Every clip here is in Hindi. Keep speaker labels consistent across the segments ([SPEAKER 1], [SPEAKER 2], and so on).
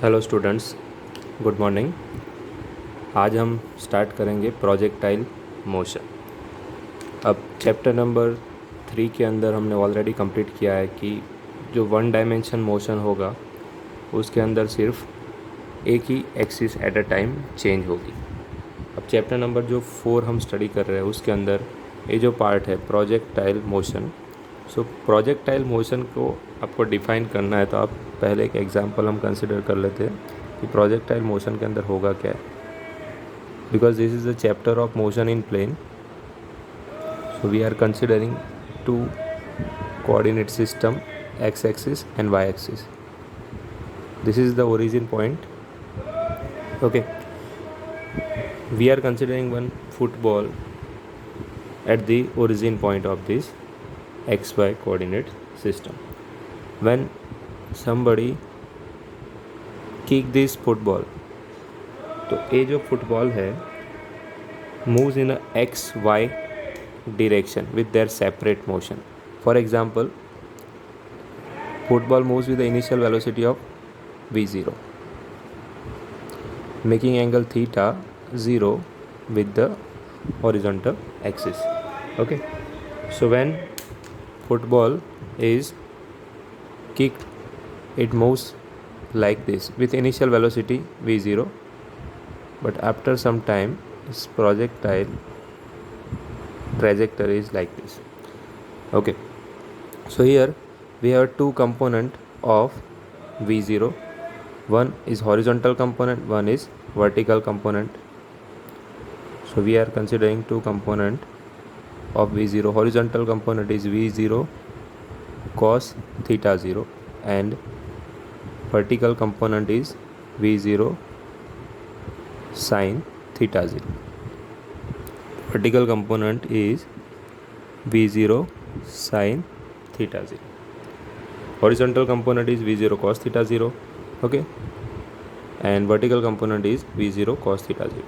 [SPEAKER 1] Hello students, good morning. आज हम स्टार्ट करेंगे प्रोजेक्टाइल मोशन। अब चैप्टर नंबर 3 के अंदर हमने ऑलरेडी कंप्लीट किया है कि जो वन डायमेंशन मोशन होगा उसके अंदर सिर्फ एक ही axis at a time change होगी। अब चैप्टर नंबर जो 4 हम स्टडी कर रहे हैं उसके अंदर ये जो पार्ट है प्रोजेक्टाइल मोशन। सो प्रोजेक्टाइल मोशन को आपको डिफ़ाइन करना है तो आप पहले एक एग्जांपल हम कंसिडर कर लेते हैं कि प्रोजेक्टाइल मोशन के अंदर होगा क्या है। Because this is the chapter of motion in plane, so we are considering two coordinate system X axis and Y axis. This is the origin point. Okay, we are considering one football at the origin point of this xy coordinate system. When somebody kick this football, तो ये जो फुटबॉल है moves in a x y direction with their separate motion. For example, football moves with the initial velocity of v0, making angle theta 0 with the horizontal axis. Okay, so when football is kicked, it moves like this with initial velocity v0, but after some time its projectile trajectory is like this. Okay, so here we have two component of v0. One is horizontal component, one is vertical component. So we are considering two component of v0. Horizontal component is v0 cos theta 0 and vertical component is v0 sin theta 0. Vertical component is v0 sin theta 0. Horizontal component is v0 cos theta 0. Okay, and vertical component is v0 cos theta 0.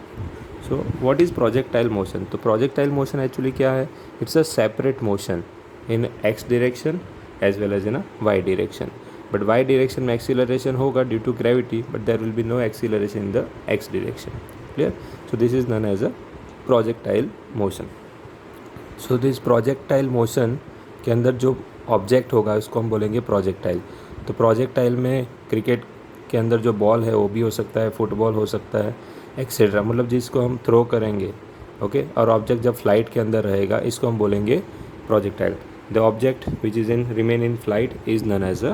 [SPEAKER 1] So what is projectile motion? तो projectile motion actually क्या है? It's a separate motion in x direction as well as in a y direction. But y direction में acceleration होगा due to gravity, but there will be no acceleration in the x direction. Clear? So this is known as a projectile motion. So this projectile motion के अंदर जो ऑब्जेक्ट होगा उसको हम बोलेंगे प्रोजेक्टाइल. तो प्रोजेक्टाइल में क्रिकेट के अंदर जो बॉल है वो भी हो सकता है, फुटबॉल हो सकता है, एक्सेट्रा. मतलब जिसको हम थ्रो करेंगे. ओके, और ऑब्जेक्ट जब फ्लाइट के अंदर रहेगा इसको हम बोलेंगे projectile. The object which is in remain in flight is known as a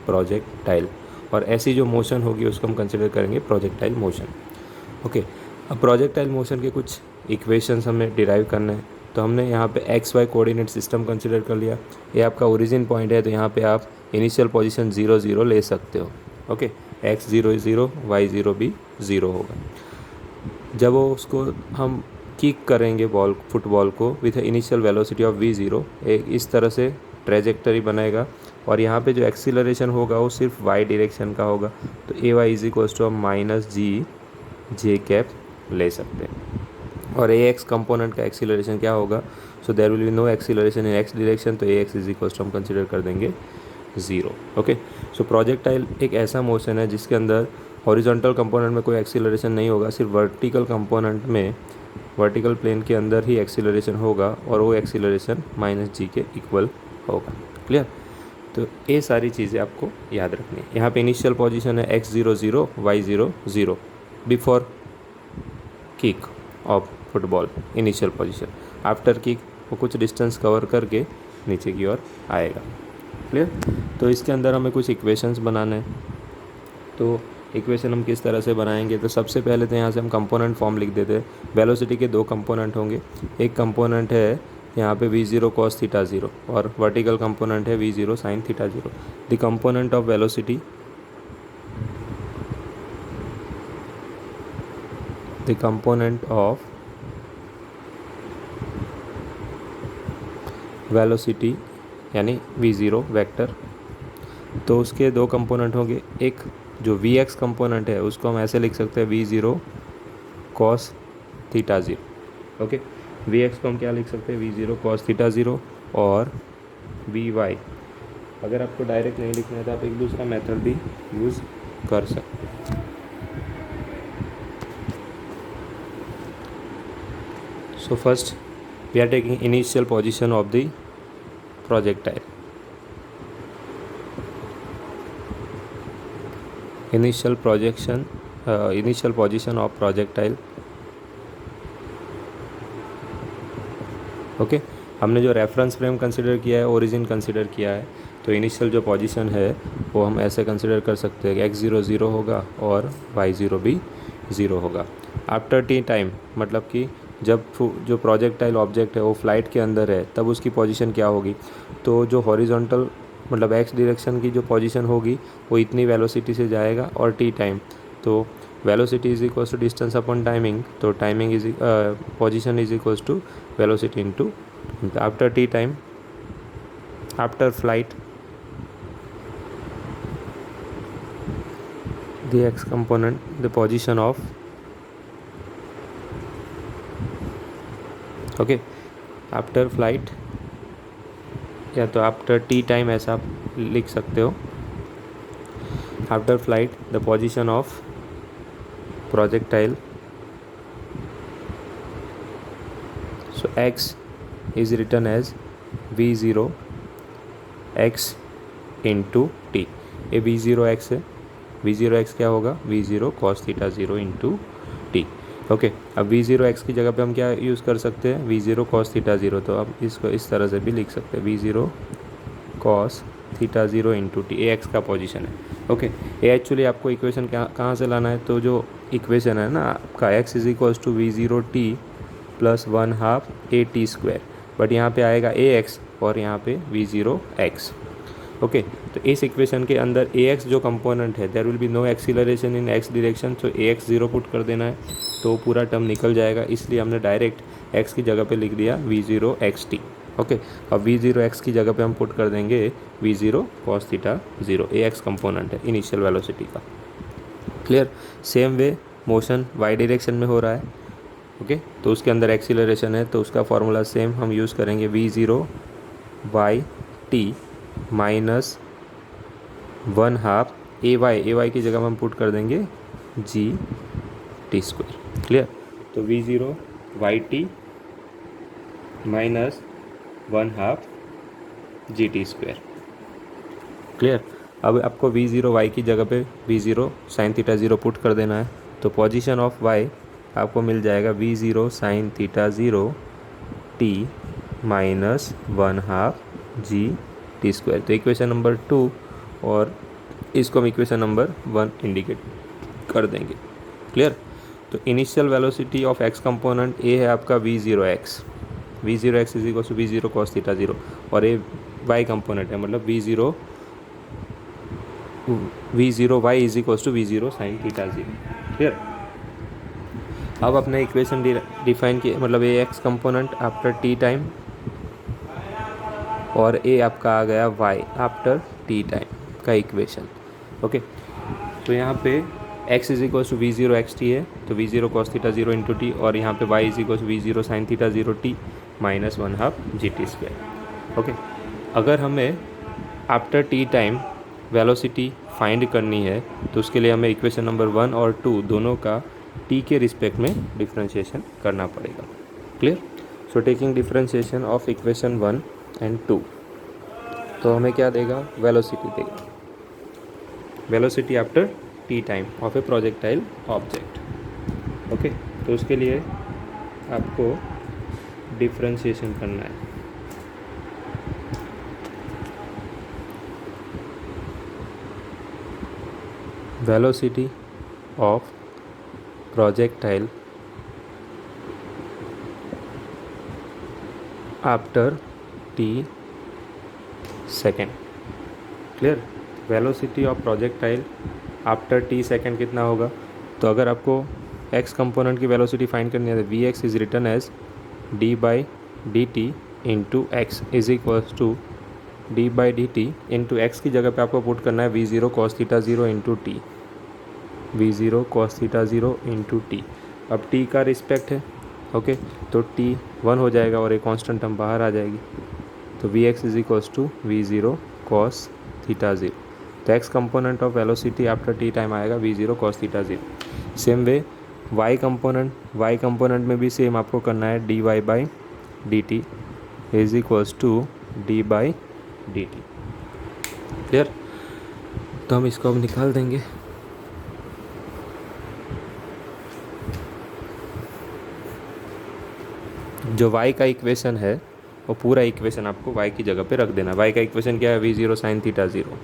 [SPEAKER 1] projectile. और ऐसी जो मोशन होगी उसको हम कंसिडर करेंगे प्रोजेक्टाइल मोशन. ओके, अब प्रोजेक्टाइल मोशन के कुछ इक्वेशंस हमें डिराइव करना है. तो हमने यहाँ पे X Y coordinate system consider कर लिया. ये आपका ओरिजिन पॉइंट है, तो यहाँ पे आप इनिशियल पोजीशन 0 0 ले सकते हो. ओके, एक्स 0 0, वाई 0 भी 0 होगा. जब वो उसको हम किक करेंगे बॉल फुटबॉल को with initial velocity of v0, एक इस तरह से ट्रेजेक्टरी बनाएगा. और यहाँ पे जो एक्सीलरेशन होगा वो सिर्फ y डायरेक्शन का होगा. तो A Y is equals to हम माइनस जी जे कैप ले सकते हैं. और ए एक्स कंपोनेंट का एक्सीलरेशन क्या होगा? So there will be no acceleration in X direction, तो A X is equals to हम कंसिडर कर देंगे 0. ओके, सो प्रोजेक्टाइल एक ऐसा मोशन है जिसके अंदर हॉरिजॉन्टल कंपोनेंट में कोई एक्सीलरेशन नहीं होगा, सिर्फ वर्टिकल कंपोनेंट में वर्टिकल प्लेन के अंदर ही एक्सीलरेशन होगा और वो एक्सीलरेशन माइनस जी के इक्वल होगा. क्लियर? तो ये सारी चीज़ें आपको याद रखनी है. यहाँ पे इनिशियल पोजीशन है x 0 0, y 0 0 before kick off football. Initial position. After kick वो कुछ डिस्टेंस कवर करके नीचे की ओर आएगा. क्लियर? तो इसके अंदर हमें कुछ इक्वेशंस बनाने हैं. तो इक्वेशन हम किस तरह से बनाएंगे? तो सबसे पहले तो यहाँ से हम कंपोनेंट फॉर्म लिख देते हैं. वेलोसिटी के दो कंपोनेंट होंगे. एक कंपोनेंट है यहाँ पे v0 cos थीटा 0 और वर्टिकल कंपोनेंट है v0 sin theta 0. The component of velocity यानी v0 वेक्टर. तो उसके दो कंपोनेंट होंगे. एक जो vx कंपोनेंट है उसको हम ऐसे लिख सकते हैं v0 cos theta 0. Okay, vx को हम क्या लिख सकते हैं? v0 cos theta 0. और vy अगर आपको डायरेक्ट नहीं लिखना है तो आप एक दूसरा मेथड भी यूज़ कर सकते हैं. So first we are taking initial position of the projectile. Initial position of projectile. Okay हमने जो रेफरेंस फ्रेम कंसिडर किया है, ओरिजिन कंसिडर किया है, तो इनिशियल जो पोजीशन है वो हम ऐसे कंसिडर कर सकते हैं कि x0 0 होगा और y0 भी 0 होगा. आफ्टर टी टाइम मतलब कि जब जो प्रोजेक्टाइल ऑब्जेक्ट है वो फ्लाइट के अंदर है तब उसकी पोजीशन क्या होगी, तो जो हॉरिजॉन्टल मतलब x डायरेक्शन की जो पोजीशन होगी वो इतनी वेलोसिटी से जाएगा. और टी टाइम तो velocity is equals to distance upon timing, तो timing is position is equals to velocity into. After T time, after flight, the x component, the position of, okay, after flight या तो आफ्टर टी टाइम ऐसा आप लिख सकते हो. After flight the position of projectile, so x is written as v0 x into t. ये v0 x है, v0 x क्या होगा, v0 cos theta 0 into t. Okay अब v0 x की जगह पे हम क्या यूज़ कर सकते हैं, v0 cos थीटा 0, तो अब इसको इस तरह से भी लिख सकते हैं v0 cos theta 0 into T. ए एक्स का पोजीशन है. ओके ये एक्चुअली आपको इक्वेशन कहाँ से लाना है, तो जो इक्वेशन है ना आपका x is equals to v0 t plus 1/2 at², but यहाँ पे आएगा ax और यहाँ पे v0 x. ओके तो इस इक्वेशन के अंदर ax जो कंपोनेंट है there will be no acceleration in x direction, so ax 0 put कर देना है तो पूरा टर्म निकल जाएगा. इसलिए हमने डायरेक्ट x की जगह पे लिख दिया v0 xt. ओके अब v0 x की जगह पे हम पुट कर देंगे v0 cos theta 0. ax component है इनिशियल वेलोसिटी का. Clear. Same way motion y direction में हो रहा है. ओके तो उसके अंदर एक्सीलरेशन है तो उसका फॉर्मूला सेम हम यूज़ करेंगे v0 y t minus 1/2 ay की जगह हम पुट कर देंगे gt². क्लियर. तो v0 yt minus 1/2 gt². Clear. अब आपको v0 y की जगह पे v0 sin थीटा 0 पुट कर देना है तो पोजीशन ऑफ y आपको मिल जाएगा v0 sin theta 0 t minus 1/2 gt². तो इक्वेशन नंबर 2 और इसको हम इक्वेशन नंबर 1 इंडिकेट कर देंगे. क्लियर. तो initial velocity of x component ए है आपका v0 x is equal to v0 cos theta 0 और ये y कंपोनेंट है मतलब v0 y is equal to v0 sin theta 0. Clear. अब अपने इक्वेशन डिफाइन किए मतलब ए X component after T time और ए आपका आ गया y आफ्टर टी टाइम का इक्वेशन. ओके तो यहाँ पे x is equal to v0 xt है तो v0 cos theta 0 into T और यहाँ पे y is equal to v0 sin theta 0 t minus 1/2 gt². Okay अगर हमें after T time velocity find करनी है तो उसके लिए हमें इक्वेशन नंबर 1 और 2 दोनों का t के रिस्पेक्ट में डिफरेंशिएशन करना पड़ेगा. Clear. So taking differentiation of equation 1 and 2 तो हमें क्या देगा, वेलोसिटी देगा, velocity after T time of a projectile object. Okay तो उसके लिए आपको डिफरेंशिएशन करना है. Velocity of projectile after T second. Clear. Velocity of projectile after T second कितना होगा, तो अगर आपको x कंपोनेंट की वेलोसिटी फाइंड करनी है तो V X is written as D by D T into X is equals to D by D T into X की जगह पे आपको पुट करना है v0 cos theta 0 into T, v0 cos theta 0 into T. अब t का रिस्पेक्ट है. ओके तो t 1 हो जाएगा और एक कांस्टेंट टर्म बाहर आ जाएगी तो V X is equals to v0 cos theta 0. तो x component of velocity after T time आएगा v0 cos theta 0. Same way Y component में भी सेम आपको करना है, dy by D T is equals to D by D T. Clear? तो हम इसको अब निकाल देंगे। जो y का इक्वेशन है वो पूरा इक्वेशन आपको y की जगह पे रख देना। y का इक्वेशन क्या है? v0 sine theta zero,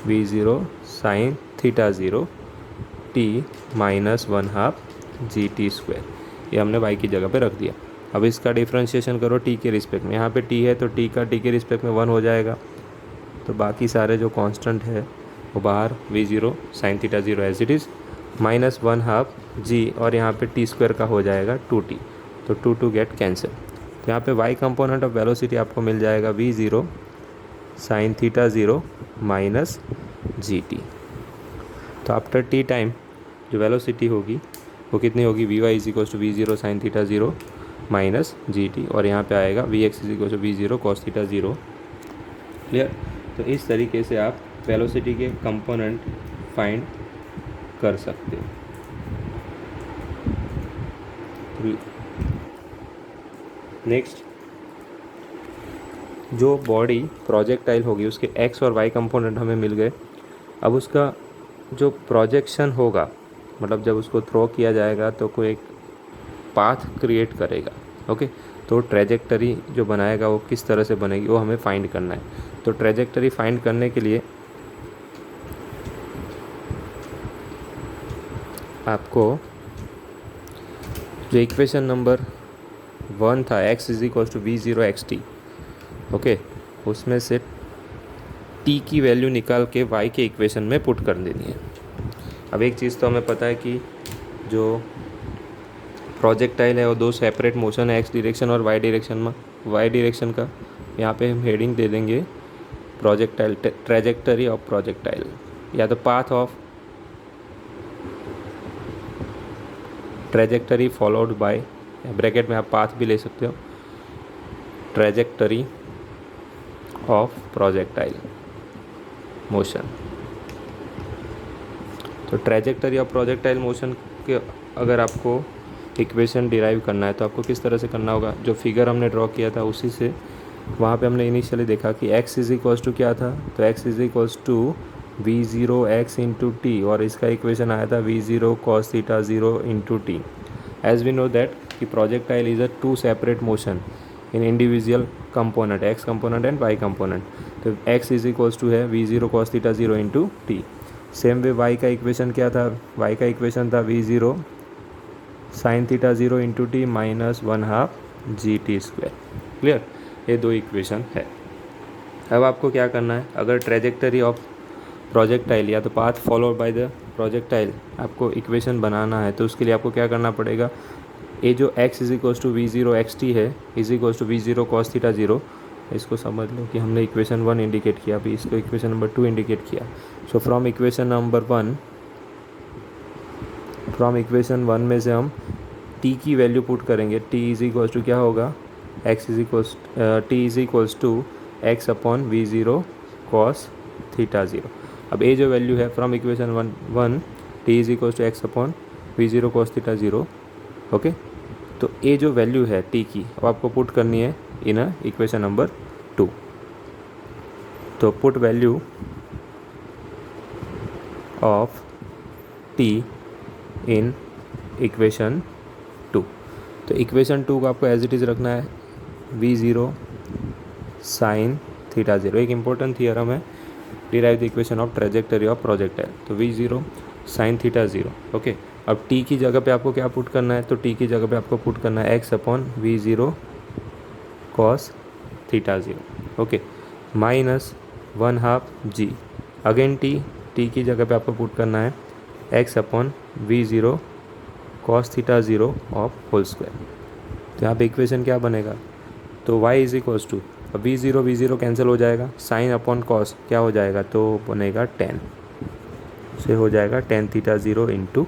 [SPEAKER 1] v0 sine theta zero t minus 1/2 G T square, ये हमने y की जगह पे रख दिया। अब इसका डिफ्रेंशिएशन करो t के रिस्पेक्ट में। यहाँ पे t है तो t का t के रिस्पेक्ट में 1 हो जाएगा, तो बाकी सारे जो कांस्टेंट है वो बाहर, v0 sine theta zero as it is minus 1/2 G, और यहाँ पे टी स्क्वायर का हो जाएगा 2t, तो 2 गेट कैंसिल। तो यहाँ पे y कंपोनेंट ऑफ वेलोसिटी आपको मिल जाएगा v0 sine theta zero minus G T. तो आफ्टर t टाइम जो वेलोसिटी होगी वो कितनी होगी? vy is equal to v0 sine theta zero minus G T, और यहाँ पे आएगा vx is equal to v0 cos theta zero. Clear? तो इस तरीके से आप वेलोसिटी के कंपोनेंट फाइंड कर सकते हो। नेक्स्ट, जो बॉडी प्रोजेक्टाइल होगी उसके एक्स और वाई कंपोनेंट हमें मिल गए। अब उसका जो प्रोजेक्शन होगा, मतलब जब उसको थ्रो किया जाएगा तो कोई एक पाथ क्रिएट करेगा। ओके, तो ट्रेजेक्टरी जो बनाएगा वो किस तरह से बनेगी वो हमें फाइंड करना है। तो ट्रेजेक्टरी फाइंड करने के लिए आपको जो इक्वेशन नंबर 1 था, x is equal to v0 xt, okay, उसमें से t की वैल्यू निकाल के y के इक्वेशन में पुट कर देनी है। अब एक चीज़ तो हमें पता है कि जो प्रोजेक्टाइल है वो दो सेपरेट मोशन है, x डायरेक्शन और y डायरेक्शन में। y डायरेक्शन का यहाँ पे हम हेडिंग दे देंगे प्रोजेक्टाइल, ट्रेजेक्टरी ऑफ प्रोजेक्टाइल, या तो path of trajectory followed by, bracket में आप पाथ भी ले सकते हो, ट्रेजेक्टरी ऑफ प्रोजेक्टाइल मोशन। तो ट्रेजेक्टरी ऑफ प्रोजेक्टाइल मोशन के अगर आपको इक्वेशन डिराइव करना है तो आपको किस तरह से करना होगा? जो फिगर हमने ड्रॉ किया था उसी से, वहाँ पे हमने इनिशियली देखा कि x इज इक्वल्स टू क्या था, तो x is equals to v0 x into T, और इसका इक्वेशन आया था v0 cos theta zero into T. As we know that कि projectile is a two separate motion in individual component, x component and y component. तो x इज इक्वल्स टू है v0 cos theta zero into T. Same way y का इक्वेशन क्या था? y का इक्वेशन था v0 sine theta zero into T minus 1/2 G T square. Clear? ये दो इक्वेशन है। अब आपको क्या करना है? अगर ट्रेजेक्टरी ऑफ प्रोजेक्टाइल या तो path followed by the projectile आपको इक्वेशन बनाना है, तो उसके लिए आपको क्या करना पड़ेगा? ये जो x is equals to v0 xt है is equals to v0 cos theta zero, इसको समझ लो कि हमने इक्वेशन 1 इंडिकेट किया, अभी इसको इक्वेशन नंबर 2 इंडिकेट किया। So from equation number 1, from equation 1 में से हम t की वैल्यू पुट करेंगे। t इज इक्वल्स टू क्या होगा? x is equals t is equals to x upon v0 cos theta zero. अब ये जो वैल्यू है from equation 1 t is equals to x upon v0 cos theta zero, okay. तो ये जो वैल्यू है t की, अब आपको पुट करनी है इन इक्वेशन नंबर 2। तो put value of t in equation 2। तो इक्वेशन 2 को आपको एज इट इज़ रखना है v0 साइन थीटा ज़ीरो। एक इम्पोर्टेंट थियरम है, derive the equation of trajectory of projectile. तो v0 sine theta zero, okay. अब t की जगह पे आपको क्या पुट करना है? तो t की जगह पे आपको पुट करना है x upon v0 cos theta zero, okay, minus 1/2 G. Again t की जगह पे आपको पुट करना है x upon v0 cos theta zero of whole square. तो यहाँ पे इक्वेशन क्या बनेगा? तो y इज इक्वल्स टू, अब v0 कैंसिल हो जाएगा, साइन अपॉन कॉस क्या हो जाएगा? तो बनेगा tan, से हो जाएगा tan theta zero into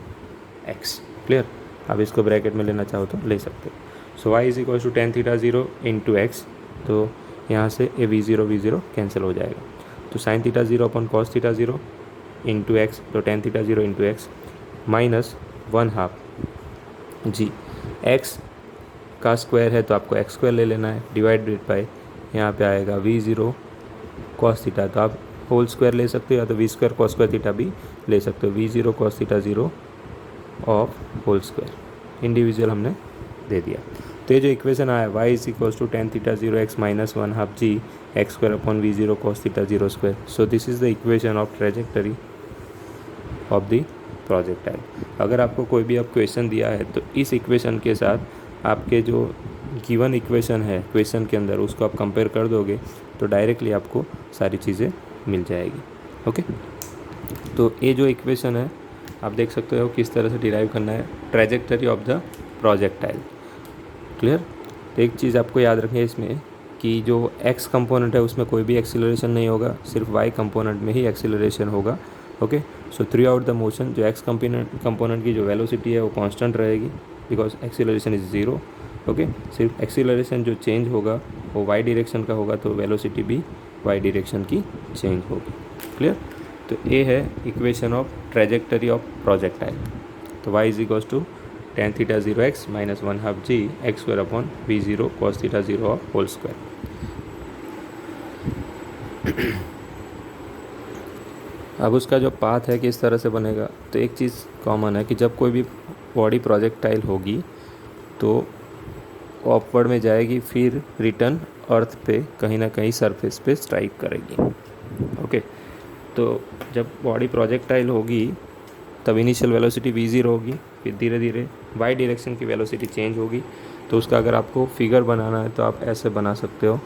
[SPEAKER 1] x. Clear? अब इसको ब्रैकेट में लेना चाहो तो ले सकते हो। So y is equals to tan theta zero into X, तो यहाँ से ये v0 कैंसिल हो जाएगा। तो sine theta zero upon cos theta zero into X, तो tan theta zero into X minus 1/2 G. X का स्क्वायर है तो आपको एक्स स्क्वायर ले लेना है, डिवाइडेड बाय यहाँ पे आएगा वी ज़ीरो कॉस थीटा, तो आप होल स्क्वायर ले सकते हो या तो V square cos square theta भी ले सकते हो। V zero cos theta zero of whole square individual हमने दे दिया। तो ये जो इक्वेशन आया y is equals to tan theta zero x minus one half ji x square upon we zero cos theta zero square. So this is the equation of trajectory of the projectile. अगर आपको कोई भी अब क्वेश्चन दिया है तो इस इक्वेशन के साथ आपके जो गिवन इक्वेशन है क्वेश्चन के अंदर उसको आप कंपेयर कर दोगे तो डायरेक्टली आपको सारी चीज़ें मिल जाएगी। ओके, तो ये जो इक्वेशन है आप देख सकते हो किस तरह से डिराइव करना है, trajectory of the projectile. Clear. तो एक चीज़ आपको याद रखनी है इसमें कि जो एक्स कंपोनेंट है उसमें कोई भी एक्सीलरेशन नहीं होगा, सिर्फ वाई कंपोनेंट में ही एक्सीलरेशन होगा। Okay, so through the motion जो एक्स कंपोनेंट की जो वेलोसिटी है वो कांस्टेंट रहेगी because acceleration is zero. Okay, सिर्फ एक्सीलरेशन जो चेंज होगा वो वाई डायरेक्शन का होगा तो वेलोसिटी भी वाई डायरेक्शन की चेंज होगी। क्लियर। तो ये है equation of trajectory of projectile. तो y is equals to tan theta zero x minus one half ji x square upon we zero cos theta zero of whole square. अब उसका जो पाथ है किस तरह से बनेगा, तो एक चीज़ कॉमन है कि जब कोई भी बॉडी प्रोजेक्टाइल होगी तो अपवर्ड में जाएगी, फिर रिटर्न अर्थ पे कहीं ना कहीं सरफेस पे स्ट्राइक करेगी। ओके, तो जब बॉडी प्रोजेक्टाइल होगी तब इनिशियल वेलोसिटी v ज़ीरो होगी, फिर धीरे धीरे y डायरेक्शन की वेलोसिटी चेंज होगी। तो उसका अगर आपको फिगर बनाना है तो आप ऐसे बना सकते हो,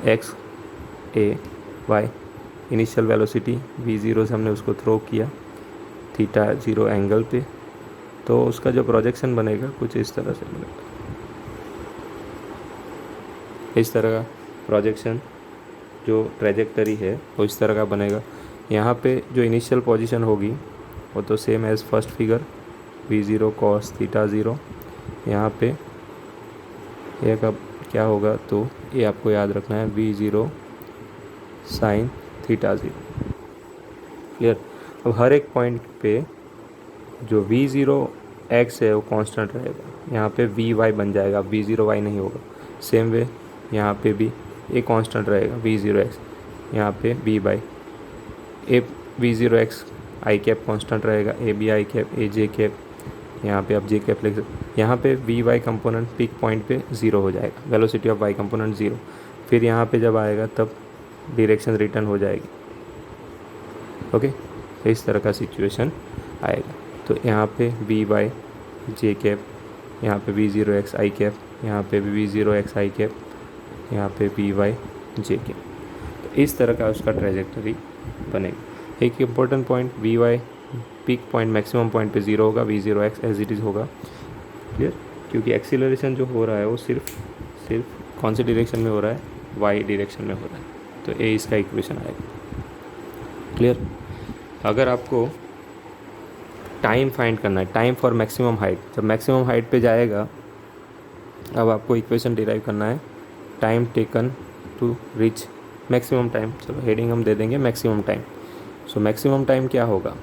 [SPEAKER 1] x a y initial velocity v zero से हमने उसको थ्रो किया थीटा ज़ीरो एंगल पे, तो उसका जो प्रोजेक्शन बनेगा कुछ इस तरह से बनेगा। इस तरह का प्रोजेक्शन जो ट्रेजेक्टरी है वो इस तरह का बनेगा। यहाँ पे जो इनिशियल पोजीशन होगी वो तो same as first figure v zero cos theta zero. यहाँ पे ये कब क्या होगा तो ये आपको याद रखना है v zero sine theta zero. Clear. अब हर एक पॉइंट पे जो वी ज़ीरो एक्स है वो कांस्टेंट रहेगा, यहाँ पे वी वाई बन जाएगा, वी ज़ीरो वाई नहीं होगा। सेम वे यहाँ पे भी ए कांस्टेंट रहेगा वी ज़ीरो एक्स, यहाँ पे वी बाई ए वी ज़ीरो एक्स आई कैप कांस्टेंट रहेगा, ए बी आई कैप ए जे कैप, यहाँ पे आप जे कैप लिख सकते। यहाँ पे V Y component peak point पे ज़ीरो हो जाएगा, velocity of Y component zero. फिर यहाँ पे जब आएगा तब डायरेक्शन रिटर्न हो जाएगी। ओके, तो इस तरह का सिचुएशन आएगा। तो यहाँ पे वी वाई जे कैप, यहाँ पे वी ज़ीरो एक्स आई कैप, यहाँ पे भी वी ज़ीरो एक्स आई कैप, यहाँ पे वी वाई जे कैप। तो इस तरह का उसका ट्रेजेक्टरी बनेगा। एक important point, v y peak point maximum point पे ज़ीरो होगा, v zero x as it is होगा। क्लियर। क्योंकि एक्सीलरेशन जो हो रहा है वो सिर्फ कौन से डायरेक्शन में हो रहा है, वाई डायरेक्शन में हो रहा है। तो ये इसका इक्वेशन आएगा। क्लियर। अगर आपको टाइम फाइंड करना है, टाइम फॉर मैक्सिमम हाइट, जब मैक्सिमम हाइट पे जाएगा अब आपको इक्वेशन डिराइव करना है, time taken to reach maximum time. चलो हेडिंग हम दे देंगे maximum time. So maximum time क्या होगा,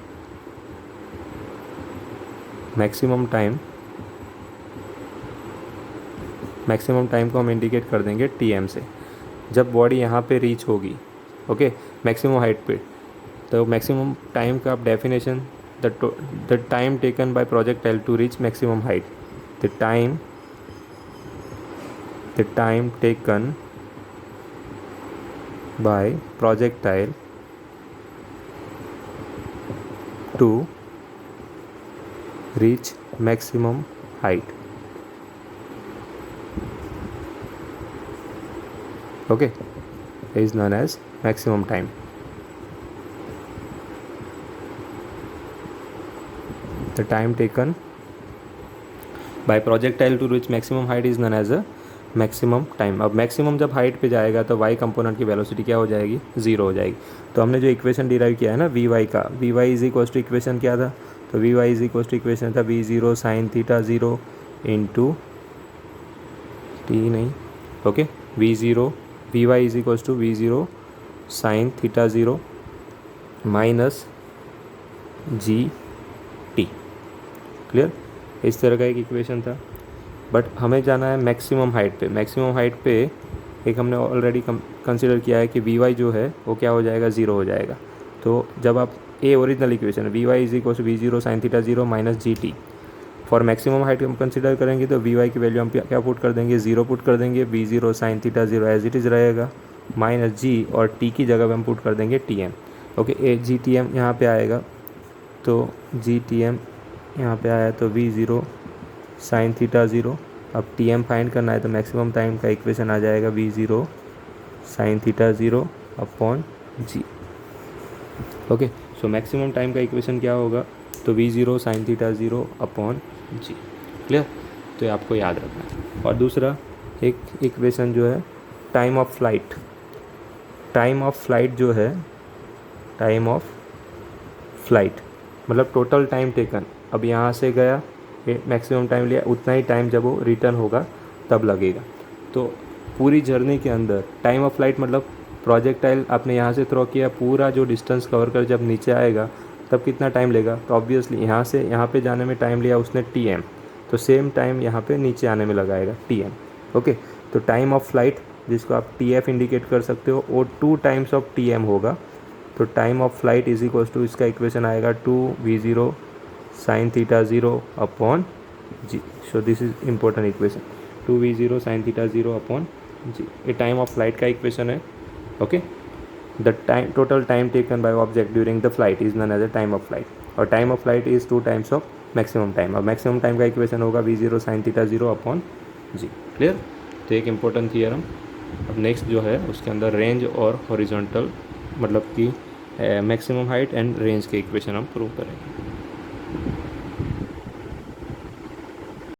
[SPEAKER 1] मैक्सिमम टाइम को हम इंडिकेट कर देंगे टी एम से। जब बॉडी यहाँ पे रीच होगी, ओके, मैक्सिमम हाइट पे, तो मैक्सिमम टाइम का आप definition, the time taken by projectile to reach maximum height, the time taken by projectile to reach maximum height. Okay, is known as maximum time. The time taken by projectile to reach maximum height is known as a maximum time. अब मैक्सिमम जब हाइट पे जाएगा तो वाई कंपोनेंट की वेलोसिटी क्या हो जाएगी, ज़ीरो हो जाएगी। तो हमने जो इक्वेशन डिराइव किया है ना वी वाई का, V Y is equals to equation क्या था, तो V Y is equals to equation था V zero sine theta zero into T नहीं, okay, V zero V Y is equals to V zero sine theta zero minus G T. Clear, इस तरह का एक इक्वेशन था। बट हमें जाना है मैक्सिमम हाइट पे। मैक्सिमम हाइट पे एक हमने ऑलरेडी कंसिडर किया है कि वी वाई जो है वो क्या हो जाएगा, ज़ीरो हो जाएगा। तो जब आप ए original equation V Y is equal to V zero sine theta zero minus G T, for maximum height हम कंसिडर करेंगे तो वी वाई की वैल्यू हम क्या पुट कर देंगे, ज़ीरो पुट कर देंगे, v zero sine theta zero as it is रहेगा, माइनस जी और टी की जगह पे हम पुट कर देंगे टी एम। ओके, ए जी टी एम यहाँ पर आएगा, तो जी टी एम यहाँ पे आया तो v zero sine theta zero. अब टी एम फाइंड करना है तो मैक्सिमम टाइम का इक्वेशन आ जाएगा v zero sine theta zero upon g. Okay, so maximum time का इक्वेशन क्या होगा, तो v zero sine theta zero upon जी। क्लियर, तो ये आपको याद रखना है। और दूसरा एक इक्वेशन जो है time of flight. Time of flight जो है, टाइम ऑफ फ्लाइट मतलब टोटल टाइम टेकन। अब यहाँ से गया, मैक्सिमम टाइम लिया, उतना ही टाइम जब वो रिटर्न होगा तब लगेगा। तो पूरी जर्नी के अंदर टाइम ऑफ फ्लाइट मतलब प्रोजेक्टाइल आपने यहाँ से थ्रो किया, पूरा जो डिस्टेंस कवर कर जब नीचे आएगा तब कितना टाइम लेगा, तो ऑब्वियसली यहाँ से यहाँ पे जाने में टाइम लिया उसने टी एम, तो सेम टाइम यहाँ पे नीचे आने में लगाएगा टी एम। ओके, तो टाइम ऑफ फ्लाइट जिसको आप टी एफ इंडिकेट कर सकते हो वो 2 टाइम्स ऑफ टी एम होगा। तो time of flight is equal to, इसका इक्वेशन आएगा 2v0 sine theta zero upon G. So this is important equation, 2v0 sine theta zero upon G. ये टाइम ऑफ फ्लाइट का इक्वेशन है। Okay, the time total time taken by object during the flight is known as the time of flight, और time of flight is 2 times of maximum time. अब मैक्सिमम टाइम का इक्वेशन होगा v0 sine theta zero upon जी। क्लियर, तो एक इम्पोर्टेंट थियरम। अब नेक्स्ट जो है उसके अंदर रेंज और हॉरिजॉन्टल मतलब कि मैक्सिमम हाइट एंड रेंज के इक्वेशन हम प्रूव करेंगे।